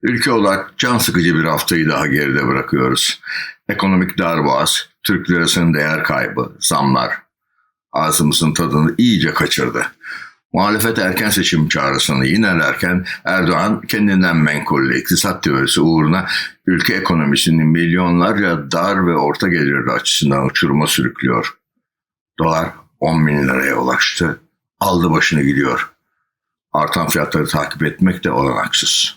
Ülke olarak can sıkıcı bir haftayı daha geride bırakıyoruz. Ekonomik darboğaz, Türk lirasının değer kaybı, zamlar ağzımızın tadını iyice kaçırdı. Muhalefet erken seçim çağrısını yinelerken Erdoğan kendinden menkullü iktisat teorisi uğruna ülke ekonomisini milyonlarca dar ve orta gelirli açısından uçuruma sürüklüyor. Dolar 10 bin liraya ulaştı, aldı başını gidiyor. Artan fiyatları takip etmek de olanaksız.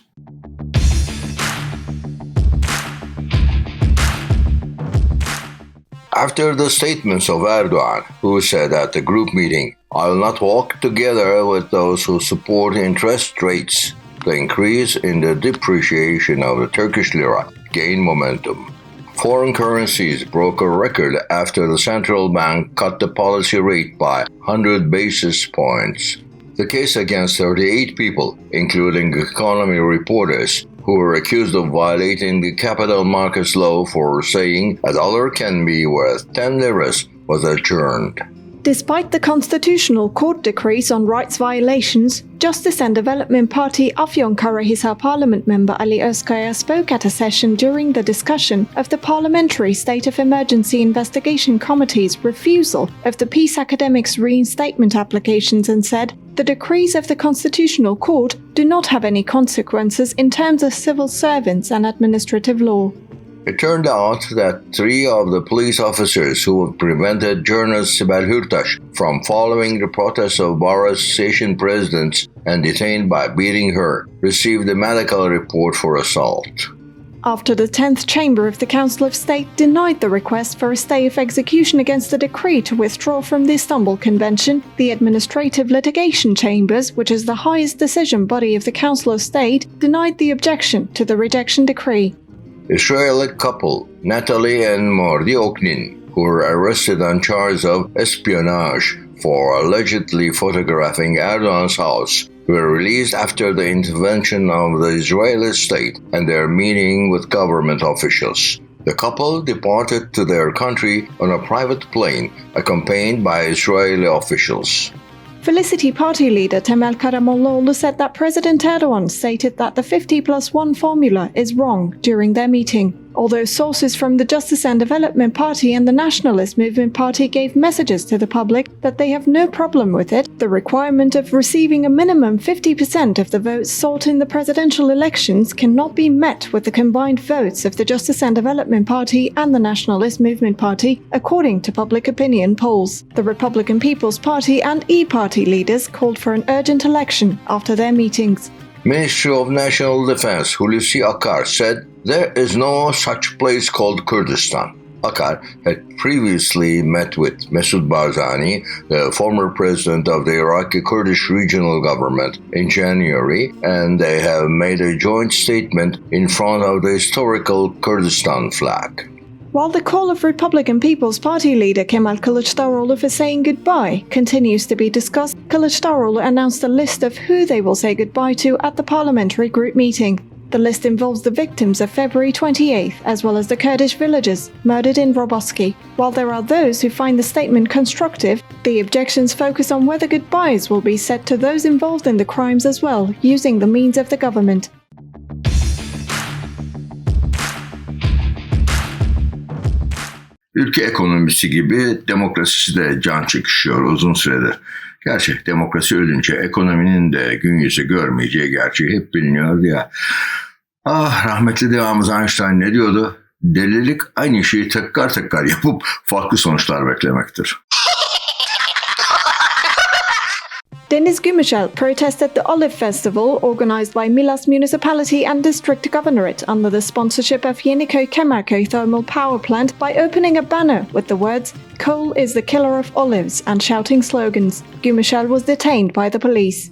After the statements of Erdogan, who said at the group meeting, "I will not walk together with those who support interest rates," the increase in the depreciation of the Turkish lira gained momentum. Foreign currencies broke a record after the central bank cut the policy rate by 100 basis points. The case against 38 people, including economy reporters, who were accused of violating the capital markets law for saying a dollar can be worth 10 liras, was adjourned. Despite the Constitutional Court decrees on rights violations, Justice and Development Party Afyonkarahisar Parliament member Ali Özkaya spoke at a session during the discussion of the Parliamentary State of Emergency Investigation Committee's refusal of the Peace Academics reinstatement applications and said, "The decrees of the Constitutional Court do not have any consequences in terms of civil servants and administrative law." It turned out that 3 of the police officers who had prevented journalist Sibel Hürtaş from following the protests of Bar Association presidents and detained by beating her received a medical report for assault. After the 10th Chamber of the Council of State denied the request for a stay of execution against the decree to withdraw from the Istanbul Convention, the Administrative Litigation Chambers, which is the highest decision body of the Council of State, denied the objection to the rejection decree. Israeli couple Natalie and Mordi Oknin, who were arrested on charges of espionage for allegedly photographing Erdogan's house, were released after the intervention of the Israeli state and their meeting with government officials. The couple departed to their country on a private plane, accompanied by Israeli officials. Felicity Party leader Temel Karamollaoğlu said that President Erdogan stated that the 50+1 formula is wrong during their meeting. Although sources from the Justice and Development Party and the Nationalist Movement Party gave messages to the public that they have no problem with it, the requirement of receiving a minimum 50% of the votes sought in the presidential elections cannot be met with the combined votes of the Justice and Development Party and the Nationalist Movement Party, according to public opinion polls. The Republican People's Party and E-Party leaders called for an urgent election after their meetings. Ministry of National Defense Hulusi Akar said there is no such place called Kurdistan. Akar had previously met with Mesut Barzani, the former president of the Iraqi Kurdish Regional Government, in January, and they have made a joint statement in front of the historical Kurdistan flag. While the call of Republican People's Party leader Kemal Kılıçdaroğlu for saying goodbye continues to be discussed, Kılıçdaroğlu announced a list of who they will say goodbye to at the parliamentary group meeting. The list involves the victims of February 28th, as well as the Kurdish villagers murdered in Roboski. While there are those who find the statement constructive, the objections focus on whether goodbyes will be said to those involved in the crimes as well, using the means of the government. Ülke ekonomisi gibi demokrasisi de can çekişiyor uzun süredir. Gerçi demokrasi ölünce ekonominin de gün yüzü görmeyeceği gerçeği hep biliniyordu ya. Rahmetli devamımız Einstein ne diyordu? Delilik aynı şeyi tekrar yapıp farklı sonuçlar beklemektir. Deniz Gümüşel protested the Olive Festival organized by Milas Municipality and District Governorate under the sponsorship of Yeniköy Kemerköy Thermal Power Plant by opening a banner with the words, "Coal is the killer of olives," and shouting slogans. Gümüşel was detained by the police.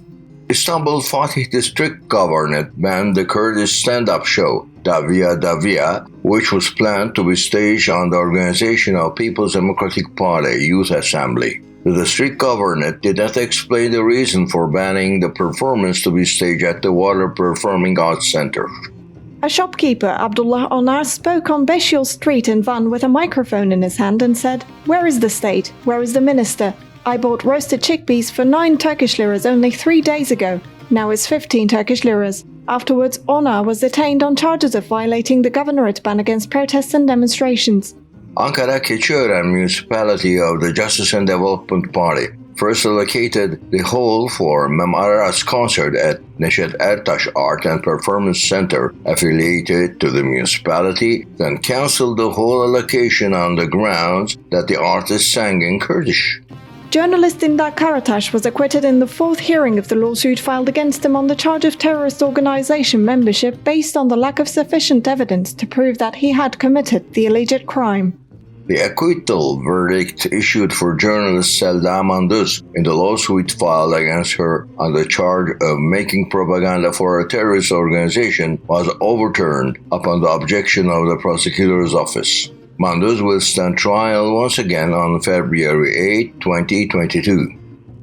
Istanbul Fatih District Governorate banned the Kurdish stand-up show, Davia Davia, which was planned to be staged on the organization of People's Democratic Party Youth Assembly. The district governorate did not explain the reason for banning the performance to be staged at the Water Performing Arts Center. A shopkeeper, Abdullah Onar, spoke on Beşyol Street in Van with a microphone in his hand and said, "Where is the state? Where is the minister? I bought roasted chickpeas for 9 Turkish liras only 3 days ago. Now it's 15 Turkish liras. Afterwards, Ona was detained on charges of violating the governorate ban against protests and demonstrations. Ankara Keçiören municipality of the Justice and Development Party first allocated the hall for Mem Arar's concert at Neşet Ertaş Art and Performance Center affiliated to the municipality, then cancelled the whole allocation on the grounds that the artist sang in Kurdish. Journalist Dindar Karataş was acquitted in the fourth hearing of the lawsuit filed against him on the charge of terrorist organization membership based on the lack of sufficient evidence to prove that he had committed the alleged crime. The acquittal verdict issued for journalist Selda Manduz in the lawsuit filed against her on the charge of making propaganda for a terrorist organization was overturned upon the objection of the prosecutor's office. Manduz will stand trial once again on February 8, 2022.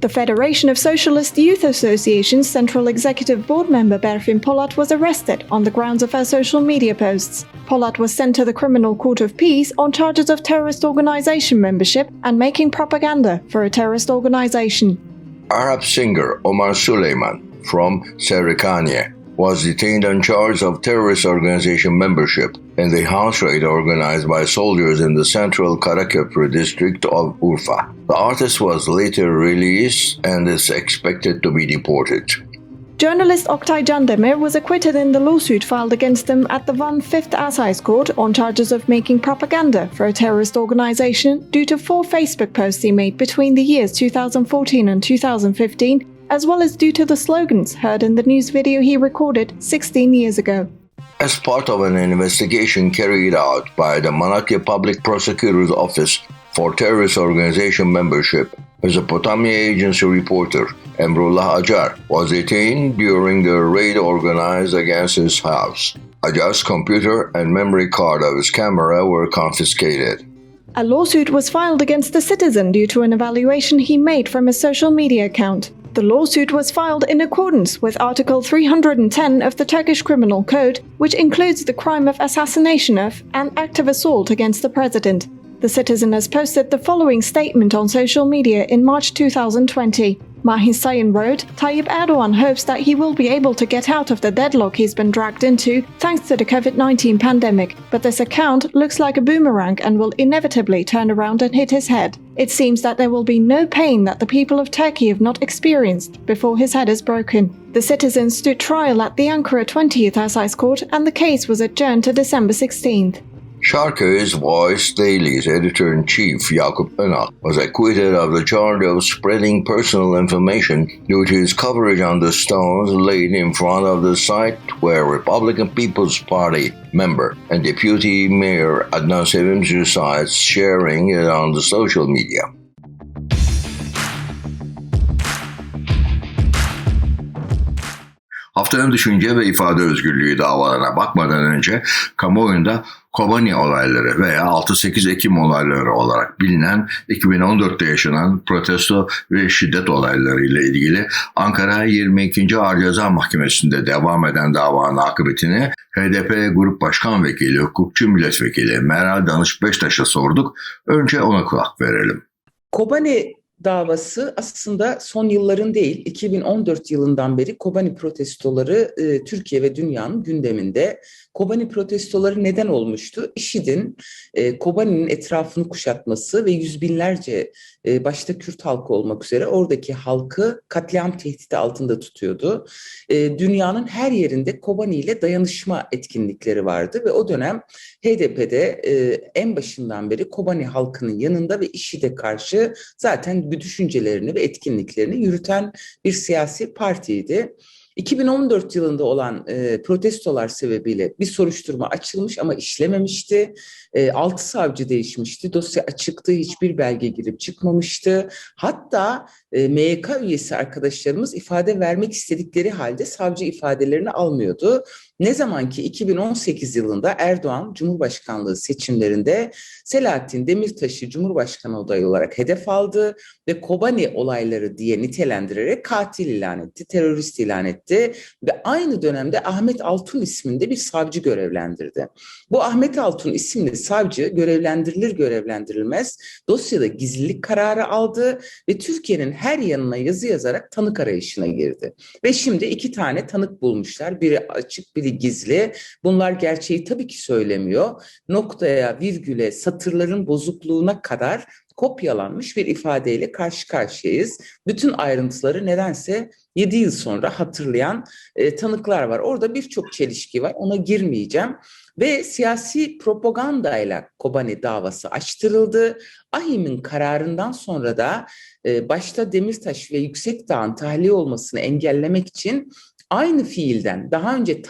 The Federation of Socialist Youth Association's Central Executive Board member Berfin Polat was arrested on the grounds of her social media posts. Polat was sent to the Criminal Court of Peace on charges of terrorist organization membership and making propaganda for a terrorist organization. Arab singer Omar Süleyman from Serikaniye was detained on charge of terrorist organization membership in the house raid organized by soldiers in the central Karaköprü district of Urfa. The artist was later released and is expected to be deported. Journalist Oktay Candemir was acquitted in the lawsuit filed against him at the Van Fifth Assize Court on charges of making propaganda for a terrorist organization due to 4 Facebook posts he made between the years 2014 and 2015, as well as due to the slogans heard in the news video he recorded 16 years ago. As part of an investigation carried out by the Malatya Public Prosecutor's Office for Terrorist Organization Membership, Mesopotamia Agency reporter Emrullah Acar was detained during the raid organized against his house. Acar's computer and memory card of his camera were confiscated. A lawsuit was filed against the citizen due to an evaluation he made from his social media account. The lawsuit was filed in accordance with Article 310 of the Turkish Criminal Code, which includes the crime of assassination of and active assault against the president. The citizen has posted the following statement on social media in March 2020. Mahin Sayın wrote, Tayyip Erdogan hopes that he will be able to get out of the deadlock he's been dragged into thanks to the COVID-19 pandemic, but this account looks like a boomerang and will inevitably turn around and hit his head. It seems that there will be no pain that the people of Turkey have not experienced before his head is broken. The citizen stood trial at the Ankara 20th Assize Court and the case was adjourned to December 16th. Şarköy's Voice Daily's editor-in-chief Yakup Önal was acquitted of the charge of spreading personal information due to his coverage on the stones laid in front of the site where Republican People's Party member and Deputy Mayor Adnan Sevimci resides, sharing it on the social media. Haftanın düşünce ve ifade özgürlüğü davalarına bakmadan önce kamuoyunda Kobani olayları veya 6-8 Ekim olayları olarak bilinen 2014'te yaşanan protesto ve şiddet olayları ile ilgili Ankara 22. Ağır Ceza Mahkemesi'nde devam eden davanın akıbetini HDP Grup Başkan Vekili, hukukçu milletvekili Meral Danış Beştaş'a sorduk. Önce ona kulak verelim. Kobani davası aslında son yılların değil, 2014 yılından beri Kobani protestoları Türkiye ve dünyanın gündeminde. Kobani protestoları neden olmuştu? IŞİD'in Kobani'nin etrafını kuşatması ve yüz binlerce başta Kürt halkı olmak üzere oradaki halkı katliam tehdidi altında tutuyordu. Dünyanın her yerinde Kobani ile dayanışma etkinlikleri vardı ve o dönem HDP'de en başından beri Kobani halkının yanında ve IŞİD'e karşı zaten bu düşüncelerini ve etkinliklerini yürüten bir siyasi partiydi. 2014 yılında olan protestolar sebebiyle bir soruşturma açılmış ama işlememişti. 6 savcı değişmişti. Dosya açıktı. Hiçbir belge girip çıkmamıştı. Hatta MYK üyesi arkadaşlarımız ifade vermek istedikleri halde savcı ifadelerini almıyordu. Ne zaman ki 2018 yılında Erdoğan Cumhurbaşkanlığı seçimlerinde Selahattin Demirtaş'ı Cumhurbaşkanı adayı olarak hedef aldı ve Kobani olayları diye nitelendirerek katil ilan etti, terörist ilan etti ve aynı dönemde Ahmet Altun isminde bir savcı görevlendirdi. Bu Ahmet Altun isimli savcı görevlendirilmez dosyada gizlilik kararı aldı ve Türkiye'nin her yanına yazı yazarak tanık arayışına girdi. Ve şimdi 2 tane tanık bulmuşlar. Biri açık, biri gizli. Bunlar gerçeği tabii ki söylemiyor. Noktaya, virgüle, satırların bozukluğuna kadar kopyalanmış bir ifadeyle karşı karşıyayız. Bütün ayrıntıları nedense 7 yıl sonra hatırlayan tanıklar var. Orada birçok çelişki var. Ona girmeyeceğim. Ve siyasi propagandayla Kobani davası açtırıldı. AİHM'in kararından sonra da başta Demirtaş ve Yüksekdağ'ın tahliye olmasını engellemek için aynı fiilden daha önce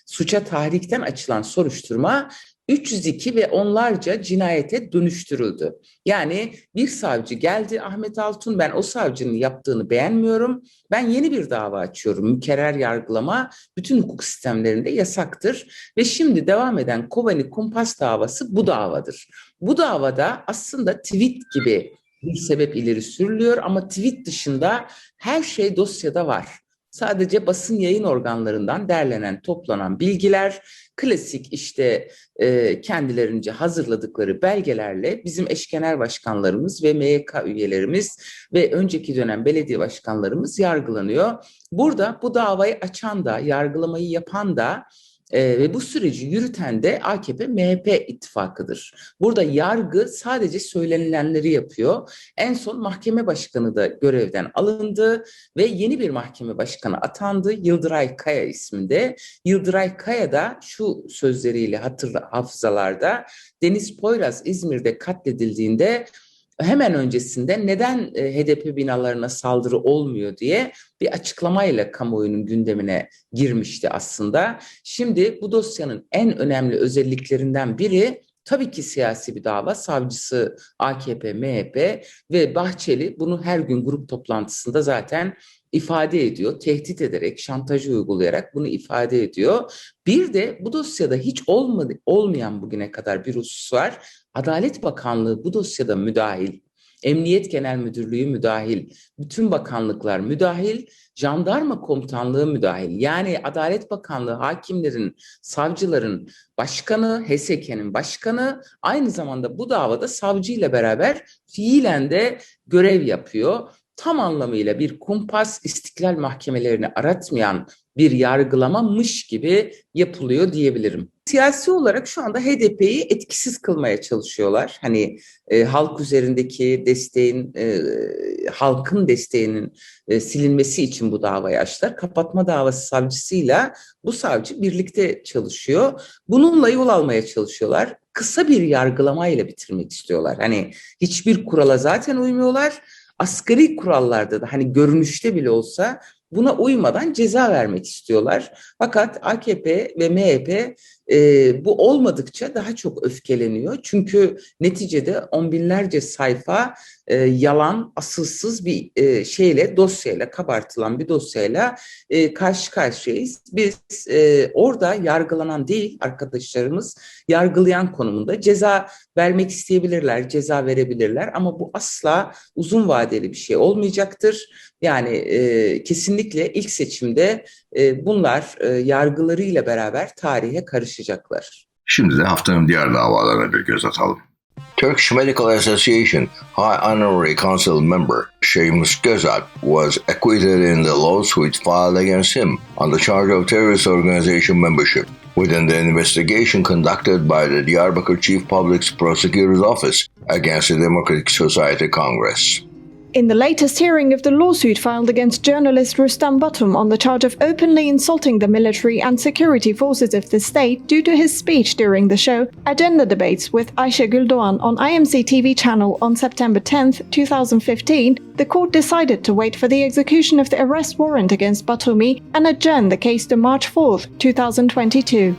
suça tahrikten açılan soruşturma 302 ve onlarca cinayete dönüştürüldü. Yani bir savcı geldi, Ahmet Altun, ben o savcının yaptığını beğenmiyorum, ben yeni bir dava açıyorum. Mükerrer yargılama bütün hukuk sistemlerinde yasaktır ve şimdi devam eden Kobani kumpas davası bu davadır. Bu davada aslında tweet gibi bir sebep ileri sürülüyor ama tweet dışında her şey dosyada var. Sadece basın yayın organlarından derlenen, toplanan bilgiler, klasik kendilerince hazırladıkları belgelerle bizim eş genel başkanlarımız ve MYK üyelerimiz ve önceki dönem belediye başkanlarımız yargılanıyor. Burada bu davayı açan da, yargılamayı yapan da ve bu süreci yürüten de AKP-MHP ittifakıdır. Burada yargı sadece söylenilenleri yapıyor. En son mahkeme başkanı da görevden alındı ve yeni bir mahkeme başkanı atandı. Yıldıray Kaya isminde. Yıldıray Kaya da şu sözleriyle hafızalarda, Deniz Poyraz İzmir'de katledildiğinde hemen öncesinde neden HDP binalarına saldırı olmuyor diye bir açıklamayla kamuoyunun gündemine girmişti aslında. Şimdi bu dosyanın en önemli özelliklerinden biri tabii ki siyasi bir dava. Savcısı AKP, MHP ve Bahçeli bunu her gün grup toplantısında zaten ifade ediyor. Tehdit ederek, şantajı uygulayarak bunu ifade ediyor. Bir de bu dosyada hiç olmayan bugüne kadar bir husus var. Adalet Bakanlığı bu dosyada müdahil. Emniyet Genel Müdürlüğü müdahil. Bütün bakanlıklar müdahil. Jandarma Komutanlığı müdahil. Yani Adalet Bakanlığı hakimlerin, savcıların başkanı, HSYK'nin başkanı aynı zamanda bu davada savcıyla beraber fiilen de görev yapıyor. Tam anlamıyla bir kumpas, istiklal mahkemelerini aratmayan bir yargılamamış gibi yapılıyor diyebilirim. Siyasi olarak şu anda HDP'yi etkisiz kılmaya çalışıyorlar. Hani halk üzerindeki desteğin, halkın desteğinin silinmesi için bu davayı açtılar. Kapatma davası savcısıyla bu savcı birlikte çalışıyor. Bununla yol almaya çalışıyorlar. Kısa bir yargılamayla bitirmek istiyorlar. Hani hiçbir kurala zaten uymuyorlar. Asgari kurallarda da hani görünüşte bile olsa buna uymadan ceza vermek istiyorlar. Fakat AKP ve MHP bu olmadıkça daha çok öfkeleniyor. Çünkü neticede on binlerce sayfa yalan, asılsız bir dosyayla, kabartılan bir dosyayla karşı karşıyayız. Biz orada yargılanan değil arkadaşlarımız, yargılayan konumunda ceza vermek isteyebilirler, ceza verebilirler ama bu asla uzun vadeli bir şey olmayacaktır. Yani kesinlikle ilk seçimde bunlar yargılarıyla beraber tarihe karışacaklar. Şimdi de haftanın diğer davalarına bir göz atalım. Turkish Medical Association High Honorary Council member Seamus Gözalp was acquitted in the lawsuit filed against him on the charge of terrorist organization membership within the investigation conducted by the Diyarbakır Chief Public Prosecutor's Office against the Democratic Society Congress. In the latest hearing of the lawsuit filed against journalist Rustam Batum on the charge of openly insulting the military and security forces of the state due to his speech during the show Agenda Debates with Ayşe Güldoğan on IMC TV channel on September 10, 2015, the court decided to wait for the execution of the arrest warrant against Batumi and adjourn the case to March 4, 2022.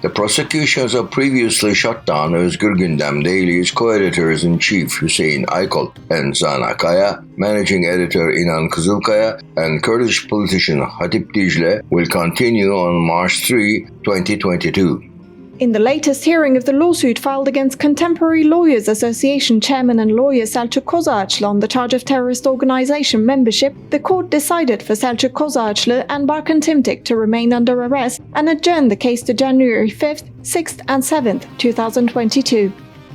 The prosecutions of previously shut down Özgür Gündem Daily's co-editors-in-chief Hüseyin Aykol and Zana Kaya, managing editor İnan Kızılkaya, and Kurdish politician Hatip Dicle will continue on March 3, 2022. In the latest hearing of the lawsuit filed against Contemporary Lawyers Association chairman and lawyer Selçuk Kozağaçlı on the charge of terrorist organization membership, the court decided for Selçuk Kozağaçlı and Barkın Timtik to remain under arrest and adjourned the case to January 5th, 6th and 7th, 2022.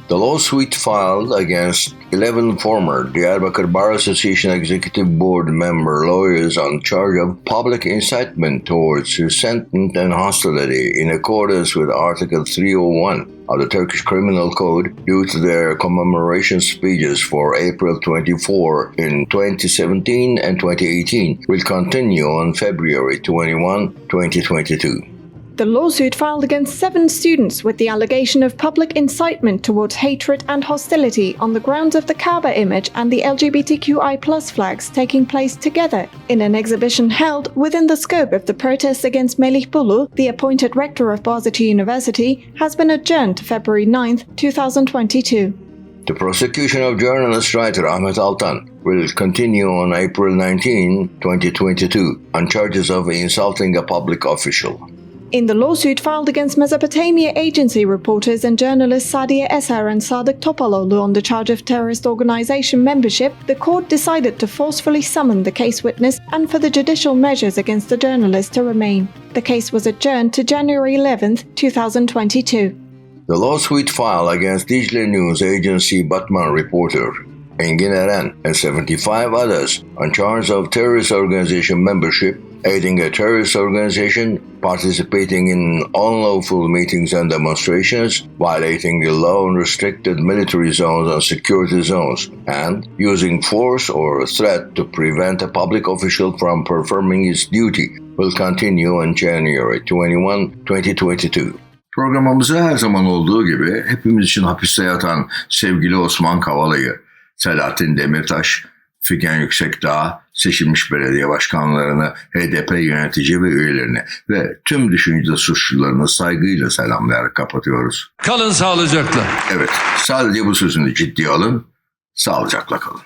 The lawsuit filed against 11 former Diyarbakır Bar Association Executive Board member lawyers on charge of public incitement towards resentment and hostility in accordance with Article 301 of the Turkish Criminal Code due to their commemoration speeches for April 24 in 2017 and 2018 will continue on February 21, 2022. The lawsuit filed against 7 students with the allegation of public incitement towards hatred and hostility on the grounds of the Kaaba image and the LGBTQI+ flags taking place together in an exhibition held within the scope of the protests against Melih Bulu, the appointed rector of Boğaziçi University, has been adjourned to February 9, 2022. The prosecution of journalist writer Ahmet Altan will continue on April 19, 2022 on charges of insulting a public official. In the lawsuit filed against Mesopotamia Agency reporters and journalists Sadiye Eser and Sadık Topaloğlu on the charge of terrorist organization membership, the court decided to forcefully summon the case witness and for the judicial measures against the journalist to remain. The case was adjourned to January 11, 2022. The lawsuit filed against Dicle News Agency Batman reporter Engin Eren and 75 others on charge of terrorist organization membership, aiding a terrorist organization, participating in unlawful meetings and demonstrations, violating the law and restricted military zones and security zones, and using force or threat to prevent a public official from performing his duty will continue on January 21, 2022. Programımıza her zaman olduğu gibi hepimiz için hapiste yatan sevgili Osman Kavala'yı, Selahattin Demirtaş, Figen Yüksekdağ, seçilmiş belediye başkanlarını, HDP yönetici ve üyelerini ve tüm düşünce suçlularını saygıyla selamlayarak kapatıyoruz. Kalın sağlıcakla. Evet, sadece bu sözünü ciddiye alın, sağlıcakla kalın.